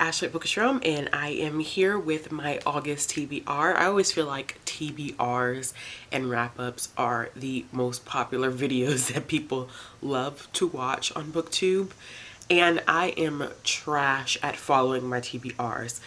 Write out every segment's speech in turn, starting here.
Ashley at Bookish Realm, and I am here with my August TBR. I always feel like TBRs and wrap-ups are the most popular videos that people love to watch on BookTube, and I am trash at following my TBRs.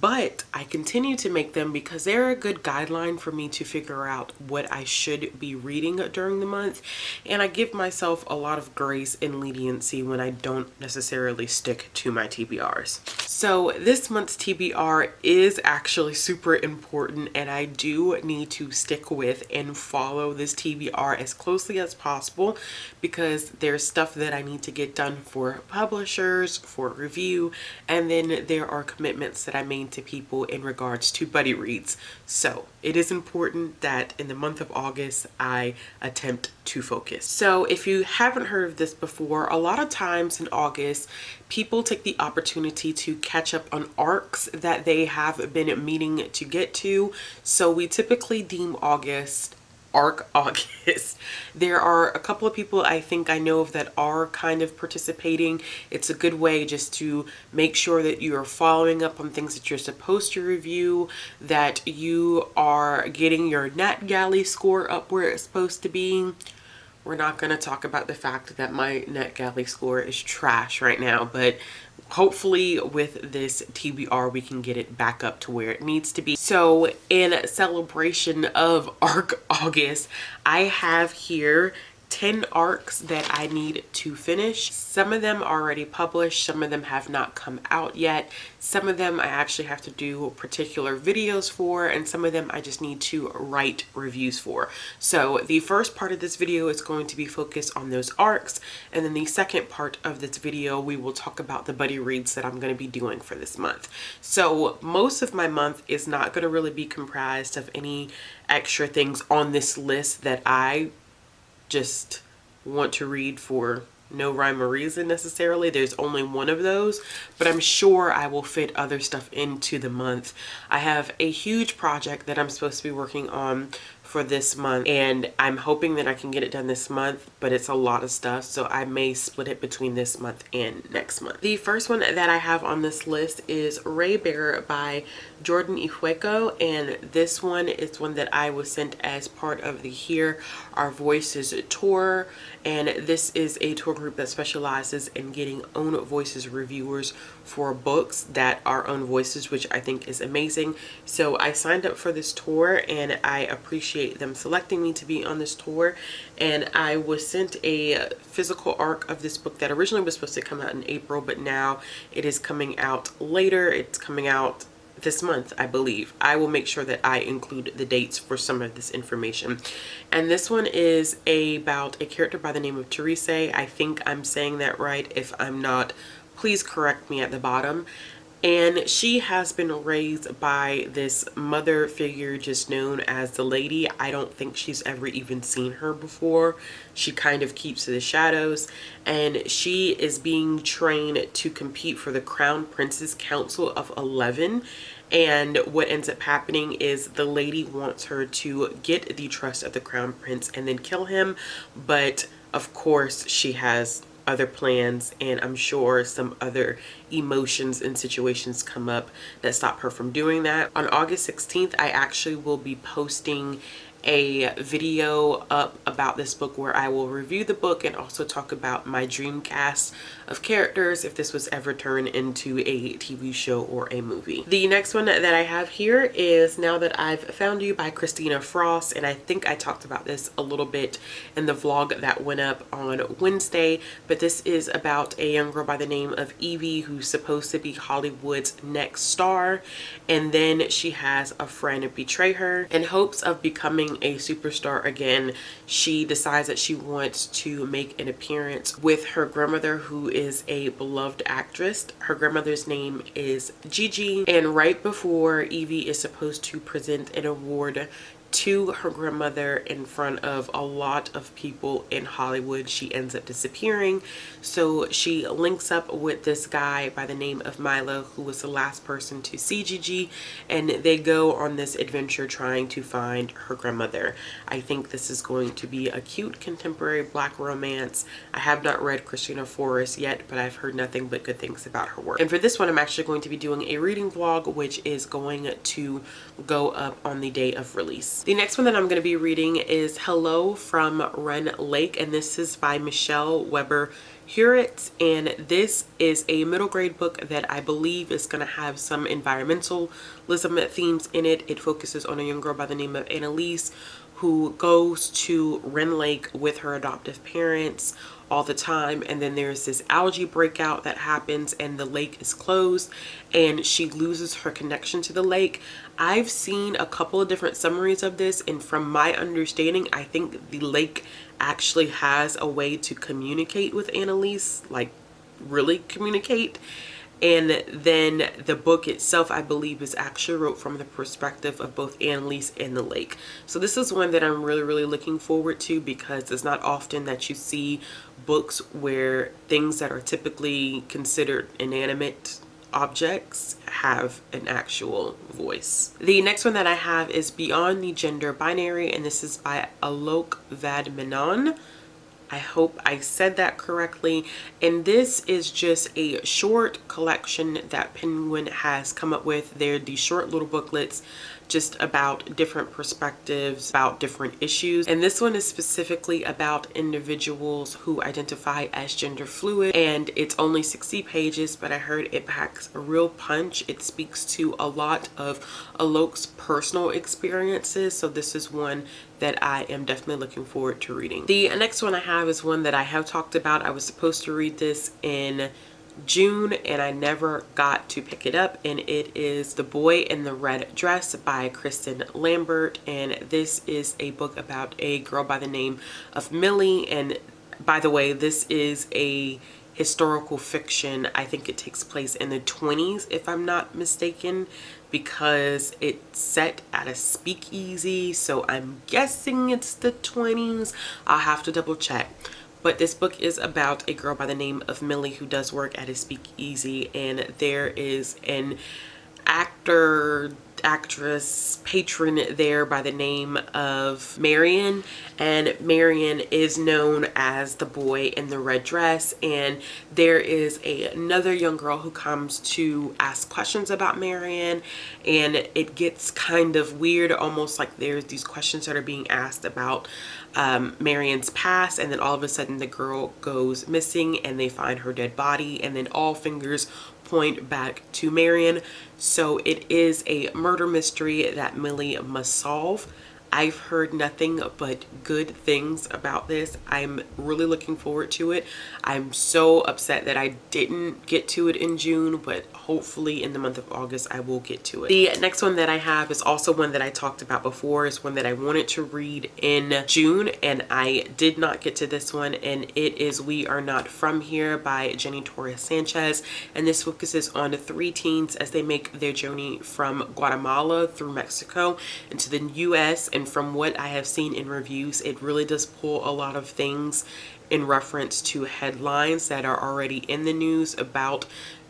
But I continue to make them because they're a good guideline for me to figure out what I should be reading during the month. And I give myself a lot of grace and leniency when I don't necessarily stick to my TBRs. So this month's TBR is actually super important, and I do need to stick with and follow this TBR as closely as possible because there's stuff that I need to get done for publishers, for review, and then there are commitments that I made to people in regards to buddy reads. So it is important that in the month of August I attempt to focus. So if you haven't heard of this before, a lot of times in August people take the opportunity to catch up on arcs that they have been meaning to get to. So we typically deem August arc August. There are a couple of people I think I know of that are kind of participating. It's a good way just to make sure that you are following up on things that you're supposed to review, that you are getting your NetGalley score up where it's supposed to be. We're not going to talk about the fact that my NetGalley score is trash right now, but hopefully with this TBR we can get it back up to where it needs to be. So in celebration of Arc August, I have here 10 arcs that I need to finish. Some of them are already published, some of them have not come out yet. Some of them I actually have to do particular videos for, and some of them I just need to write reviews for. So the first part of this video is going to be focused on those arcs, and then the second part of this video we will talk about the buddy reads that I'm going to be doing for this month. So most of my month is not going to really be comprised of any extra things on this list that I just want to read for no rhyme or reason necessarily. There's only one of those, but I'm sure I will fit other stuff into the month. I have a huge project that I'm supposed to be working on for this month, and I'm hoping that I can get it done this month, but it's a lot of stuff, so I may split it between this month and next month. The first one that I have on this list is Ray Bear by Jordan Ifueko, and this one is one that I was sent as part of the Hear Our Voices tour, and this is a tour group that specializes in getting own voices reviewers for books that are own voices, which I think is amazing. So I signed up for this tour, and I appreciate them selecting me to be on this tour. And I was sent a physical arc of this book that originally was supposed to come out in April, but now it is coming out later. It's coming out this month, I believe. I will make sure that I include the dates for some of this information. And this one is about a character by the name of Teresa. I think I'm saying that right. If I'm not, please correct me at the bottom. And she has been raised by this mother figure just known as the Lady. I don't think she's ever even seen her before. She kind of keeps to the shadows, and she is being trained to compete for the Crown Prince's Council of 11. And what ends up happening is the Lady wants her to get the trust of the Crown Prince and then kill him. But of course she has other plans, and I'm sure some other emotions and situations come up that stop her from doing that. On August 16th, I actually will be posting a video up about this book where I will review the book and also talk about my dream cast of characters if this was ever turned into a TV show or a movie. The next one that I have here is Now That I've Found You by Christina Frost, and I think I talked about this a little bit in the vlog that went up on Wednesday, but this is about a young girl by the name of Evie who's supposed to be Hollywood's next star, and then she has a friend betray her. In hopes of becoming a superstar again, she decides that she wants to make an appearance with her grandmother, who is a beloved actress. Her grandmother's name is Gigi, and right before Evie is supposed to present an award to her grandmother in front of a lot of people in Hollywood. She ends up disappearing. So she links up with this guy by the name of Milo, who was the last person to see Gigi, and they go on this adventure trying to find her grandmother. I think this is going to be a cute contemporary Black romance. I have not read Christina Forrest yet, but I've heard nothing but good things about her work. And for this one, I'm actually going to be doing a reading vlog, which is going to go up on the day of release. The next one that I'm going to be reading is Hello from Ren Lake, and this is by Michelle Weber Hurwitz, and this is a middle grade book that I believe is going to have some environmentalism themes in it. It focuses on a young girl by the name of Annalise who goes to Ren Lake with her adoptive parents all the time, and then there's this algae breakout that happens and the lake is closed and she loses her connection to the lake. I've seen a couple of different summaries of this, and from my understanding, I think the lake actually has a way to communicate with Annalise, like really communicate. And then the book itself, I believe, is actually wrote from the perspective of both Annalise and the lake. So this is one that I'm really looking forward to, because it's not often that you see books where things that are typically considered inanimate objects have an actual voice. The next one that I have is Beyond the Gender Binary, and this is by Alok Vadmenon. I hope I said that correctly. And this is just a short collection that Penguin has come up with. They're these short little booklets just about different perspectives, about different issues. And this one is specifically about individuals who identify as gender fluid. And it's only 60 pages, but I heard it packs a real punch. It speaks to a lot of Alok's personal experiences. So this is one that I am definitely looking forward to reading. The next one I have is one that I have talked about. I was supposed to read this in June and I never got to pick it up, and it is The Boy in the Red Dress by Kristen Lambert. And this is a book about a girl by the name of Millie, and by the way, this is a historical fiction. I think it takes place in the 20s if I'm not mistaken, because it's set at a speakeasy, so I'm guessing it's the 20s. I'll have to double check. But this book is about a girl by the name of Millie who does work at a speakeasy, and there is an actress patron there by the name of Marion, and Marion is known as the boy in the red dress. And there is another young girl who comes to ask questions about Marion, and it gets kind of weird, almost like there's these questions that are being asked about Marion's past, and then all of a sudden the girl goes missing and they find her dead body, and then all fingers point back to Marion. So it is a murder mystery that Millie must solve. I've heard nothing but good things about this. I'm really looking forward to it. I'm so upset that I didn't get to it in June, but hopefully in the month of August I will get to it. The next one that I have is also one that I talked about before. It's one that I wanted to read in June and I did not get to this one, and it is We Are Not From Here by Jenny Torres Sanchez. And this focuses on 3 teens as they make their journey from Guatemala through Mexico into the US. And from what I have seen in reviews, it really does pull a lot of things in reference to headlines that are already in the news about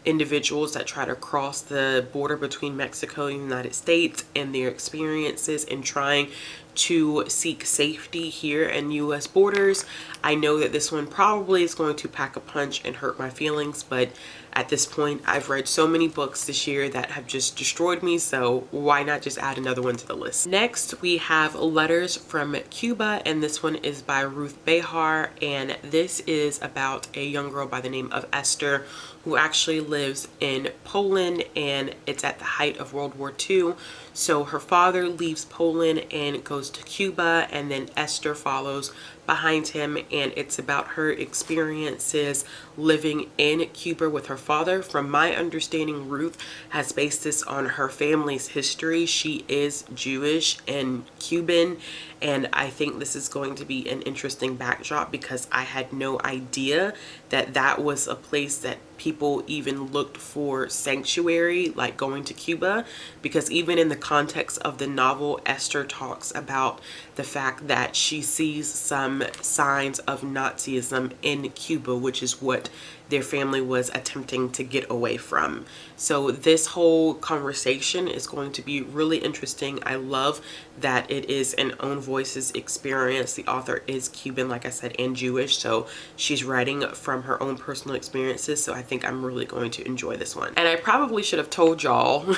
individuals that try to cross the border between Mexico and the United States, and their experiences in trying to seek safety here in US borders. I know that this one probably is going to pack a punch and hurt my feelings, but at this point I've read so many books this year that have just destroyed me, so why not just add another one to the list. Next we have Letters from Cuba, and this one is by Ruth Behar, and this is about a young girl by the name of Esther who actually lives in Poland, and it's at the height of World War II. So her father leaves Poland and goes to Cuba, and then Esther follows behind him, and it's about her experiences living in Cuba with her father. From my understanding, Ruth has based this on her family's history. She is Jewish and Cuban, and I think this is going to be an interesting backdrop because I had no idea that that was a place that people even looked for sanctuary, like going to Cuba, because even in the context of the novel, Esther talks about the fact that she sees some signs of Nazism in Cuba, which is what their family was attempting to get away from. So this whole conversation is going to be really interesting. I love that it is an own voices experience. The author is Cuban, like I said, and Jewish, so she's writing from her own personal experiences, so I think I'm really going to enjoy this one. And I probably should have told y'all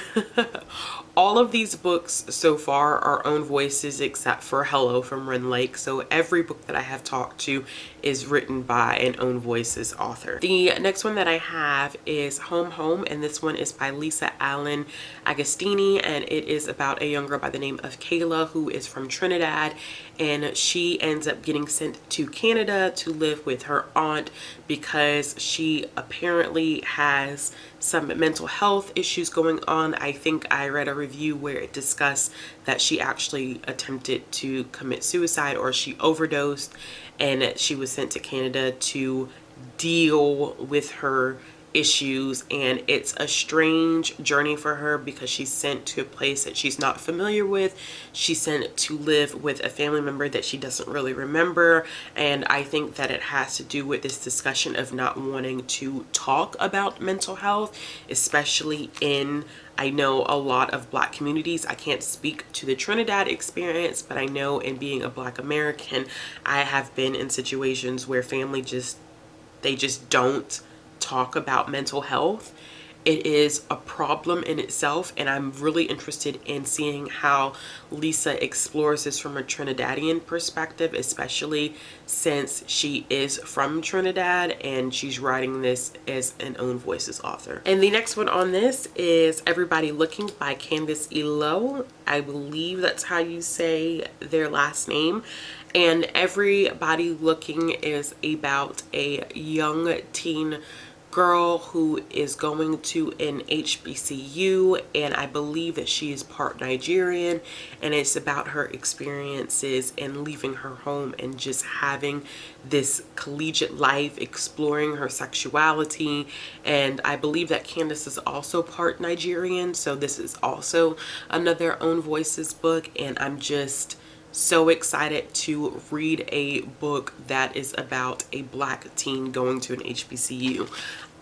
all of these books so far are own voices except for Hello from Ren Lake. So every book that I have talked to is written by an own voices author. The next one that I have is Home Home, and this one is by Lisa Allen Agostini, and it is about a young girl by the name of Kayla who is from Trinidad, and she ends up getting sent to Canada to live with her aunt because she apparently has some mental health issues going on. I think I read a review where it discussed that she actually attempted to commit suicide or she overdosed, and she was sent to Canada to deal with her issues. And it's a strange journey for her because she's sent to a place that she's not familiar with. She's sent to live with a family member that she doesn't really remember, and I think that it has to do with this discussion of not wanting to talk about mental health, especially in, I know, a lot of Black communities. I can't speak to the Trinidad experience, but I know in being a Black American, I have been in situations where family they just don't talk about mental health. It is a problem in itself, and I'm really interested in seeing how Lisa explores this from a Trinidadian perspective, especially since she is from Trinidad and she's writing this as an own voices author. And the next one on this is Everybody Looking by Candace Elo. I believe that's how you say their last name. And Everybody Looking is about a young teen girl who is going to an HBCU, and I believe that she is part Nigerian, and it's about her experiences in leaving her home and just having this collegiate life, exploring her sexuality. And I believe that Candace is also part Nigerian, so this is also another own voices book, and I'm just so excited to read a book that is about a Black teen going to an HBCU.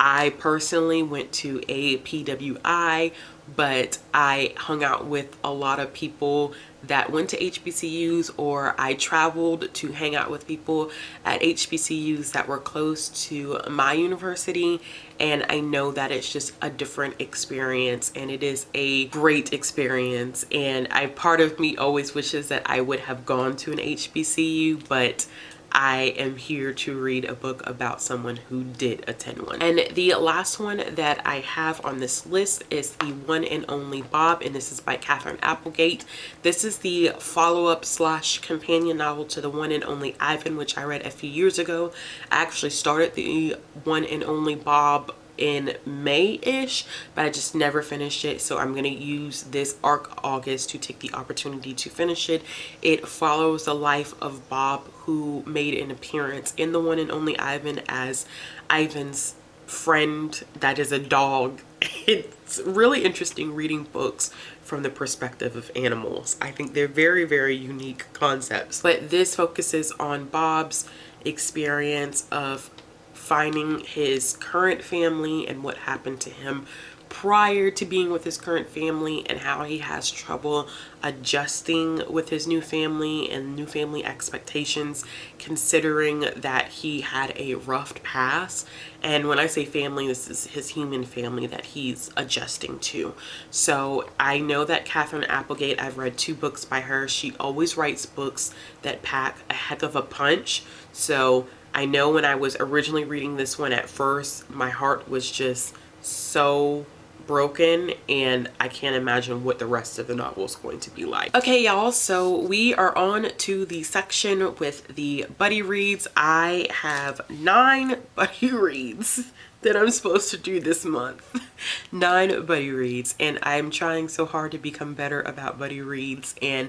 I personally went to a PWI, but I hung out with a lot of people that went to HBCUs, or I traveled to hang out with people at HBCUs that were close to my university, and I know that it's just a different experience, and it is a great experience. And part of me always wishes that I would have gone to an HBCU, but I am here to read a book about someone who did attend one. And the last one that I have on this list is The One and Only Bob, and this is by Catherine Applegate. This is the follow-up / companion novel to The One and Only Ivan, which I read a few years ago. I actually started The One and Only Bob in May-ish, but I just never finished it, so I'm going to use this ARC August to take the opportunity to finish it. It follows the life of Bob, who made an appearance in The One and Only Ivan as Ivan's friend that is a dog. It's really interesting reading books from the perspective of animals. I think they're very, very unique concepts, but this focuses on Bob's experience of finding his current family and what happened to him prior to being with his current family, and how he has trouble adjusting with his new family and new family expectations, considering that he had a rough past. And when I say family, this is his human family that he's adjusting to. So I know that Catherine Applegate, I've read 2 books by her. She always writes books that pack a heck of a punch. So I know when I was originally reading this one at first, my heart was just so broken, and I can't imagine what the rest of the novel is going to be like. Okay, y'all, so we are on to the section with the buddy reads. I have 9 buddy reads that I'm supposed to do this month. 9 buddy reads, and I'm trying so hard to become better about buddy reads and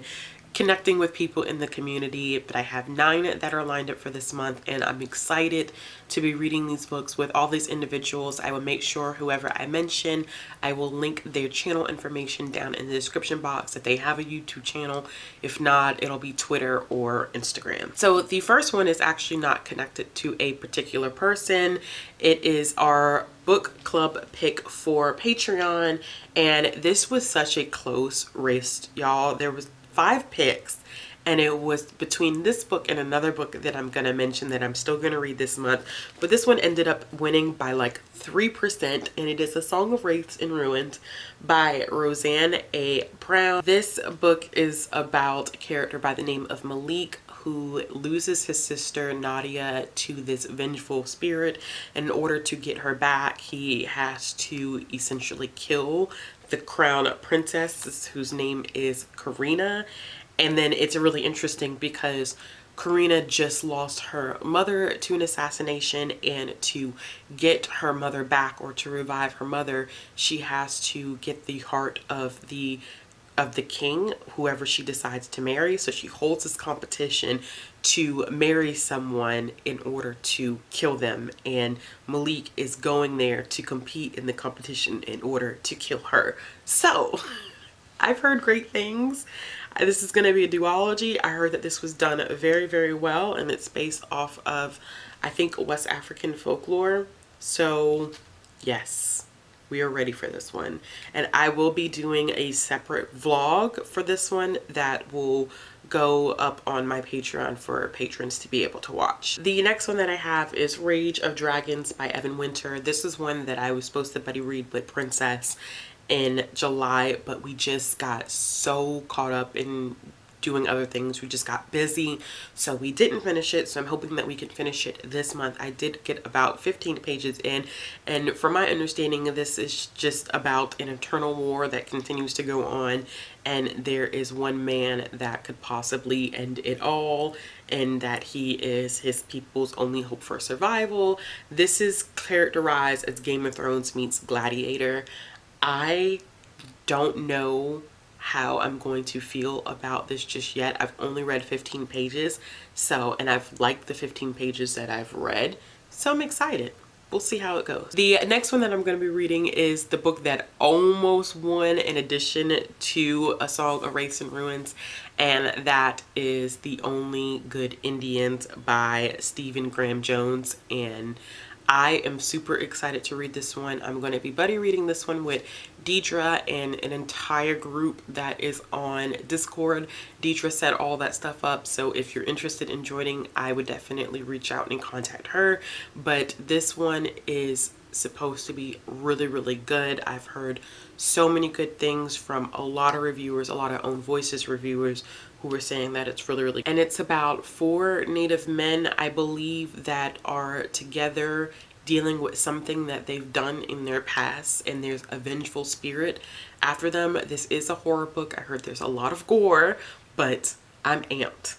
connecting with people in the community, but I have 9 that are lined up for this month, and I'm excited to be reading these books with all these individuals. I will make sure whoever I mention, I will link their channel information down in the description box if they have a YouTube channel. If not, it'll be Twitter or Instagram. So the first one is actually not connected to a particular person. It is our book club pick for Patreon, and this was such a close race, y'all. There was 5 picks, and it was between this book and another book that I'm gonna mention that I'm still gonna read this month, but this one ended up winning by like 3%, and it is A Song of Wraiths and Ruins by Roseanne A. Brown. This book is about a character by the name of Malik, who loses his sister Nadia to this vengeful spirit. In order to get her back, he has to essentially kill the crown princess, whose name is Karina. And then it's really interesting because Karina just lost her mother to an assassination, and to get her mother back, or to revive her mother, she has to get the heart of the king, whoever she decides to marry. So she holds this competition to marry someone in order to kill them, and Malik is going there to compete in the competition in order to kill her. So I've heard great things. This is going to be a duology. I heard that this was done very, very well, and it's based off of, I think, West African folklore. So yes, we are ready for this one, and I will be doing a separate vlog for this one that will go up on my Patreon for patrons to be able to watch. The next one that I have is Rage of Dragons by Evan Winter. This is one that I was supposed to buddy read with Princess in July, but we just got so caught up in doing other things. We just got busy, so we didn't finish it. So I'm hoping that we can finish it this month. I did get about 15 pages in, and from my understanding, this is just about an eternal war that continues to go on, and there is one man that could possibly end it all, and that he is his people's only hope for survival. This is characterized as Game of Thrones meets Gladiator. I don't know how I'm going to feel about this just yet. I've only read 15 pages, so, and I've liked the 15 pages that I've read, so I'm excited. We'll see how it goes. The next one that I'm going to be reading is the book that almost won in addition to A Song of Wraiths and Ruins, and that is The Only Good Indians by Stephen Graham Jones. And I am super excited to read this one. I'm going to be buddy reading this one with Deidre and an entire group that is on Discord. Deidre set all that stuff up, so if you're interested in joining, I would definitely reach out and contact her. But this one is supposed to be really, really good. I've heard so many good things from a lot of reviewers, a lot of Own Voices reviewers, who were saying that it's really, really, and it's about 4 Native men, I believe, that are together dealing with something that they've done in their past, and there's a vengeful spirit after them. This is a horror book. I heard there's a lot of gore, but I'm amped.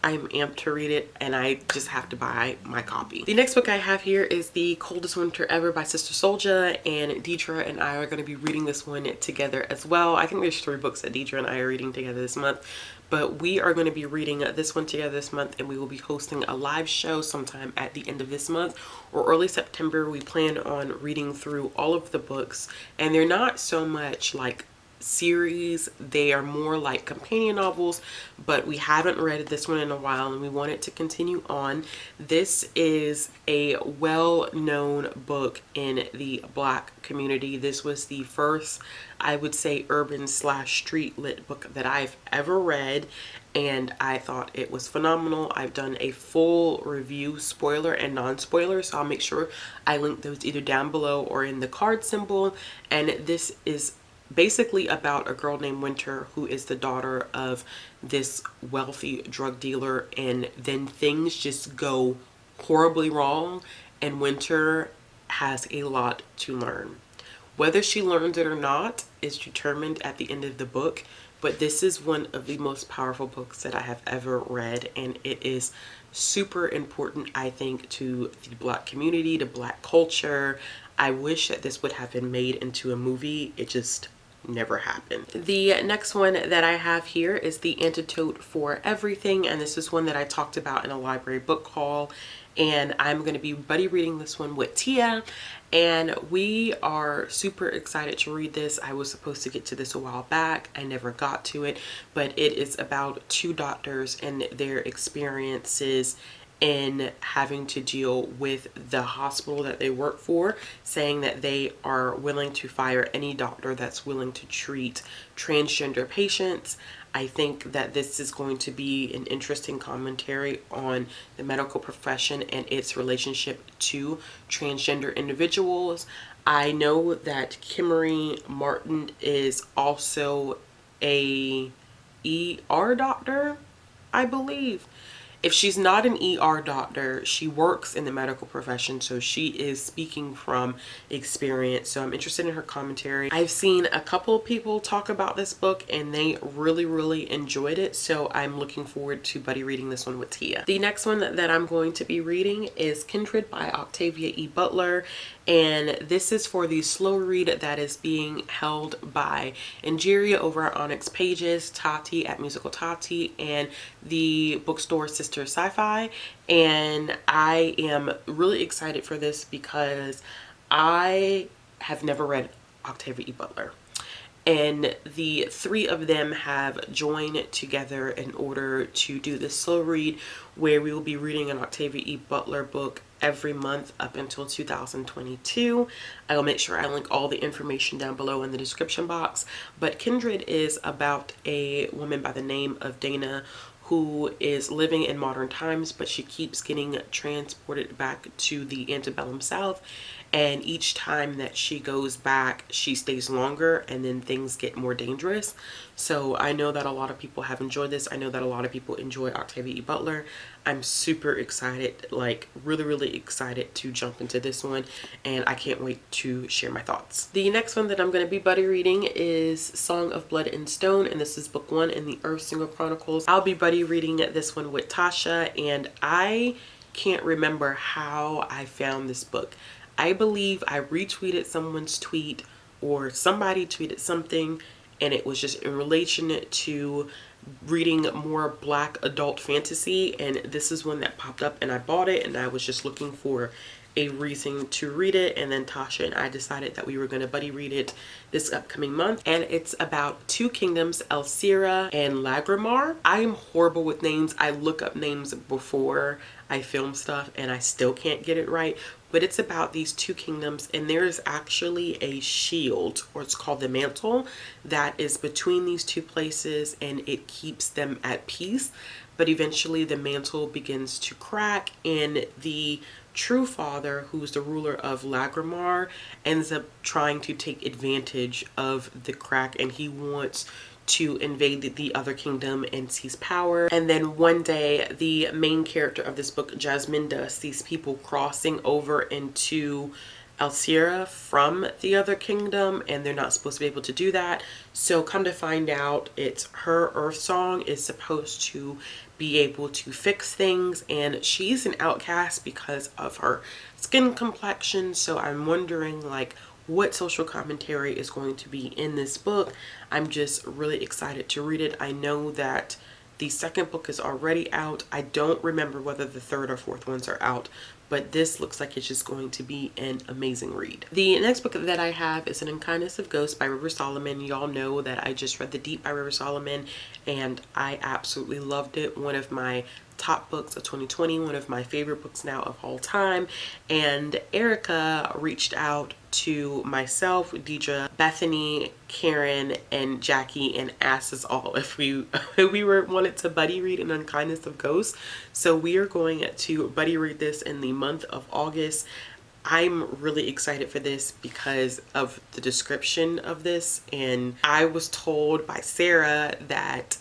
I'm amped to read it, and I just have to buy my copy. The next book I have here is The Coldest Winter Ever by Sister Souljah, and Deidre and I are going to be reading this one together as well. I think there's 3 books that Deidre and I are reading together this month, but we are going to be reading this one together this month, and we will be hosting a live show sometime at the end of this month or early September. We plan on reading through all of the books, and they're not so much like series, they are more like companion novels, but we haven't read this one in a while and we want it to continue on. This is a well-known book in the Black community. This was the first, I would say, urban / street lit book that I've ever read, and I thought it was phenomenal. I've done a full review, spoiler and non-spoiler, so I'll make sure I link those either down below or in the card symbol. And this is basically about a girl named Winter who is the daughter of this wealthy drug dealer, and then things just go horribly wrong, and Winter has a lot to learn. Whether she learns it or not is determined at the end of the book, but this is one of the most powerful books that I have ever read, and it is super important, I think, to the Black community, to Black culture. I wish that this would have been made into a movie. It just never happened. The next one that I have here is the Antitote for Everything, and this is one that I talked about in a library book haul, and I'm going to be buddy reading this one with Tia, and we are super excited to read this. I was supposed to get to this a while back. I never got to it, but it is about two doctors and their experiences in having to deal with the hospital that they work for, saying that they are willing to fire any doctor that's willing to treat transgender patients. I think that this is going to be an interesting commentary on the medical profession and its relationship to transgender individuals. I know that Kimmery Martin is also a ER doctor, I believe. If she's not an ER doctor, she works in the medical profession, so she is speaking from experience. So I'm interested in her commentary. I've seen a couple of people talk about this book and they really enjoyed it, so I'm looking forward to buddy reading this one with Tia. The next one that I'm going to be reading is Kindred by Octavia E. Butler, and this is for the slow read that is being held by Njeri over at Onyx Pages, Tati at Musical Tati, and the bookstore Sister Sci-Fi. And I am really excited for this because I have never read Octavia E. Butler, and the three of them have joined together in order to do this slow read where we will be reading an Octavia E. Butler book every month up until 2022. I will make sure I link all the information down below in the description box. But Kindred is about a woman by the name of Dana who is living in modern times, but she keeps getting transported back to the antebellum South. And each time that she goes back, she stays longer and then things get more dangerous. So I know that a lot of people have enjoyed this. I know that a lot of people enjoy Octavia E. Butler. I'm super excited, like really excited to jump into this one, and I can't wait to share my thoughts. The next one that I'm going to be buddy reading is Song of Blood and Stone, and this is book 1 in the Earth Single Chronicles. I'll be buddy reading this one with Tasha, and I can't remember how I found this book. I believe I retweeted someone's tweet or somebody tweeted something, and it was just in relation to reading more Black adult fantasy, and this is one that popped up and I bought it, and I was just looking for a reason to read it, and then Tasha and I decided that we were going to buddy read it this upcoming month. And it's about two kingdoms, Elsira and Lagrimar. I am horrible with names. I look up names before I film stuff and I still can't get it right, but it's about these two kingdoms, and there's actually a shield, or it's called the mantle, that is between these two places, and it keeps them at peace. But eventually the mantle begins to crack, and the true father, who's the ruler of Lagrimar, ends up trying to take advantage of the crack, and he wants to invade the other kingdom and seize power. And then one day, the main character of this book, Jasminda, sees people crossing over into Elsira from the other kingdom, and they're not supposed to be able to do that. So come to find out, it's her Earth Song is supposed to be able to fix things, and she's an outcast because of her skin complexion. So I'm wondering, like, what social commentary is going to be in this book. I'm just really excited to read it. I know that the second book is already out. I don't remember whether the third or fourth ones are out, but this looks like it's just going to be an amazing read. The next book that I have is An Unkindness of Ghost by River Solomon. Y'all know that I just read The Deep by River Solomon, and I absolutely loved it. One of my top books of 2020, one of my favorite books now of all time. And Erica reached out to myself, Deidre, Bethany, Karen, and Jackie and asked us all if we wanted to buddy read An Unkindness of Ghost. So we are going to buddy read this in the month of August. I'm really excited for this because of the description of this, and I was told by Sarah that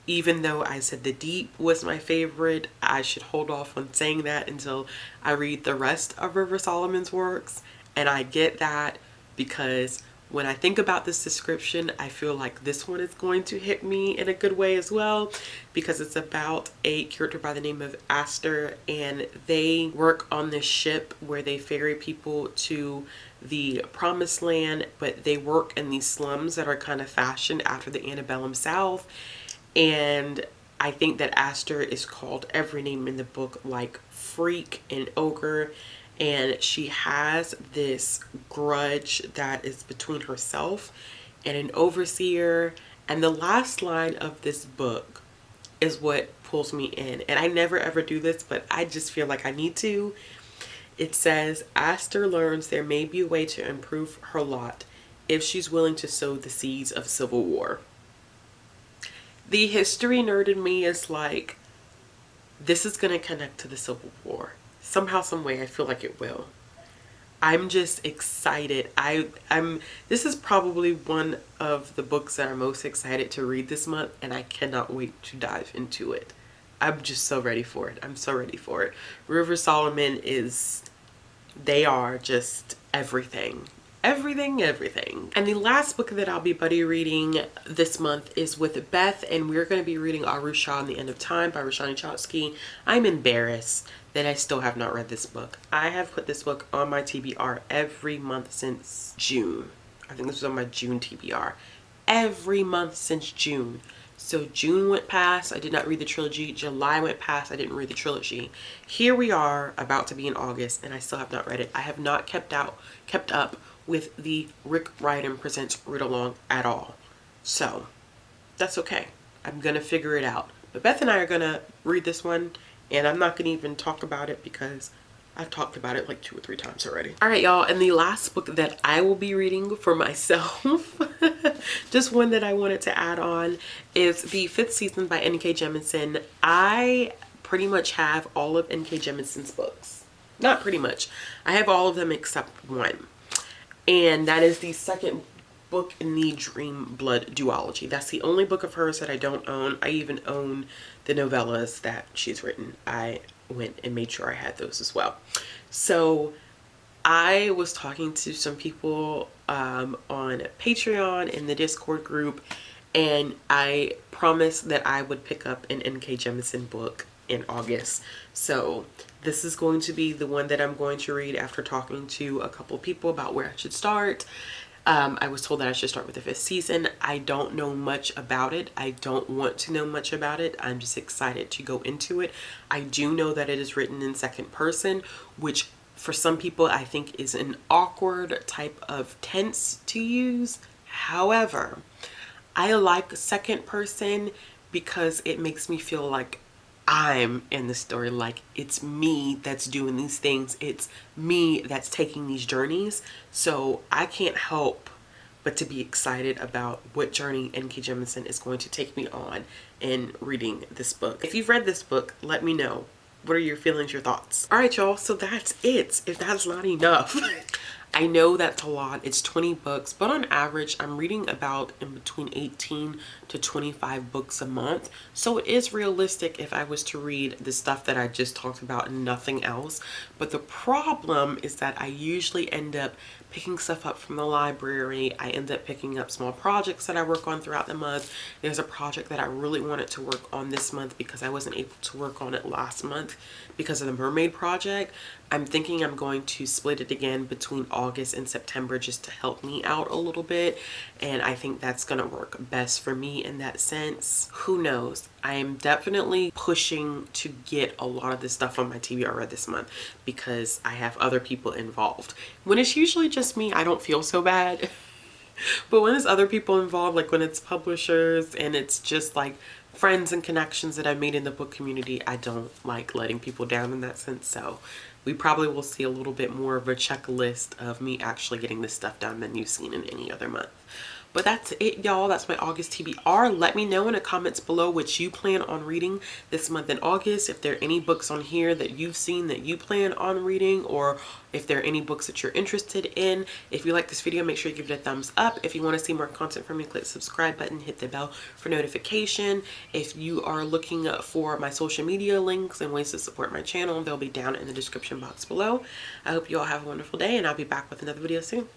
even though I said The Deep was my favorite, I should hold off on saying that until I read the rest of River Solomon's works. And I get that, because when I think about this description, I feel like this one is going to hit me in a good way as well, because it's about a character by the name of Aster, and they work on this ship where they ferry people to the promised land, but they work in these slums that are kind of fashioned after the antebellum South. And I think that Aster is called every name in the book, like freak and ogre, and she has this grudge that is between herself and an overseer. And the last line of this book is what pulls me in, and I never ever do this, but I just feel like I need to. It says, Aster learns there may be a way to improve her lot if she's willing to sow the seeds of civil war. The history nerd in me is like, this is going to connect to the Civil War. Somehow, some way, I feel like it will. I'm just excited. This is probably one of the books that I'm most excited to read this month, and I cannot wait to dive into it. I'm just so ready for it. I'm so ready for it. River Solomon they are just everything. Everything. And the last book that I'll be buddy reading this month is with Beth, and we're going to be reading Rusha on the End of Time by Roshani Chomsky. I'm embarrassed that I still have not read this book. I have put this book on my TBR every month since June. I think this was on my June TBR. Every month since June. So June went past, I did not read the trilogy. July went past, I didn't read the trilogy. Here we are, about to be in August, and I still have not read it. I have not kept up with the Rick Riordan Presents Read Along at all. So that's okay. I'm gonna figure it out. But Beth and I are gonna read this one, and I'm not gonna even talk about it because I've talked about it like 2 or 3 times already. All right, y'all, and the last book that I will be reading for myself, just one that I wanted to add on, is The Fifth Season by N.K. Jemisin. I pretty much have all of N.K. Jemison's books. Not pretty much. I have all of them except one. And that is the second book in the Dream Blood duology. That's the only book of hers that I don't own. I even own the novellas that she's written. I went and made sure I had those as well. So I was talking to some people on Patreon in the Discord group, and I promised that I would pick up an N.K. Jemisin book in August. So this is going to be the one that I'm going to read after talking to a couple of people about where I should start. I was told that I should start with the 5th season. I don't know much about it. I don't want to know much about it. I'm just excited to go into it. I do know that it is written in second person, which for some people I think is an awkward type of tense to use. However, I like second person because it makes me feel like I'm in the story, like it's me that's doing these things, it's me that's taking these journeys. So I can't help but to be excited about what journey N.K. Jemisin is going to take me on in reading this book. If you've read this book, let me know. What are your feelings, your thoughts? All right, y'all, so that's it. If that's not enough. I know that's a lot. It's 20 books, but on average, I'm reading about in between 18 to 25 books a month. So it is realistic if I was to read the stuff that I just talked about and nothing else. But the problem is that I usually end up picking stuff up from the library. I end up picking up small projects that I work on throughout the month. There's a project that I really wanted to work on this month because I wasn't able to work on it last month because of the mermaid project. I'm thinking I'm going to split it again between August and September just to help me out a little bit. And I think that's going to work best for me in that sense. Who knows? I am definitely pushing to get a lot of this stuff on my TBR read this month because I have other people involved. When it's usually just me, I don't feel so bad. But when there's other people involved, like when it's publishers and it's just like friends and connections that I made in the book community, I don't like letting people down in that sense. So we probably will see a little bit more of a checklist of me actually getting this stuff done than you've seen in any other month. But that's it, y'all. That's my August TBR. Let me know in the comments below what you plan on reading this month in August. If there are any books on here that you've seen that you plan on reading, or if there are any books that you're interested in. If you like this video, make sure you give it a thumbs up. If you want to see more content from me, click the subscribe button, hit the bell for notification. If you are looking for my social media links and ways to support my channel, they'll be down in the description box below. I hope you all have a wonderful day, and I'll be back with another video soon.